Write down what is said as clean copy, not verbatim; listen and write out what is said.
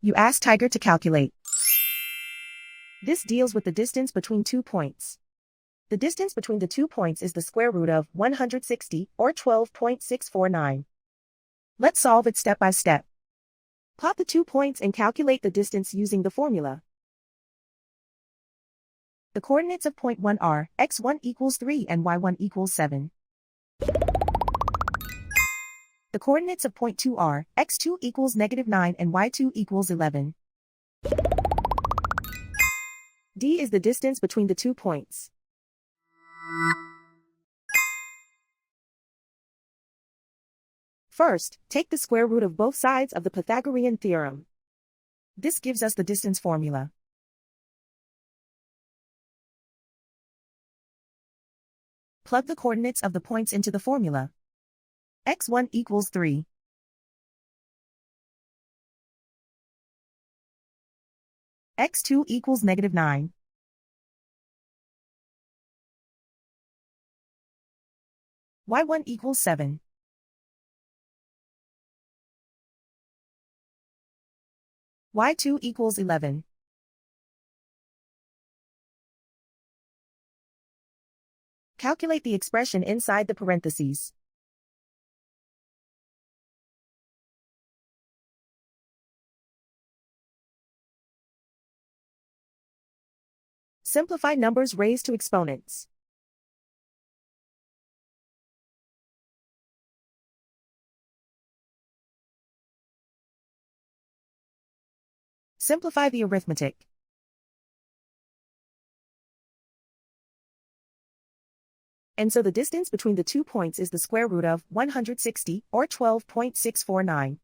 You ask Tiger to calculate. This deals with the distance between 2 points. The distance between the 2 points is the square root of 160, or 12.649. Let's solve it step by step. Plot the 2 points and calculate the distance using the formula. The coordinates of point 1 are x1 equals 3 and y1 equals 7. The coordinates of point 2 are x2 equals -9 and y2 equals 11. D is the distance between the 2 points. First, take the square root of both sides of the Pythagorean theorem. This gives us the distance formula. Plug the coordinates of the points into the formula. x1 equals 3. x2 equals -9. y1 equals 7. y2 equals 11. Calculate the expression inside the parentheses. Simplify numbers raised to exponents. Simplify the arithmetic. And so the distance between the 2 points is the square root of 160, or 12.649.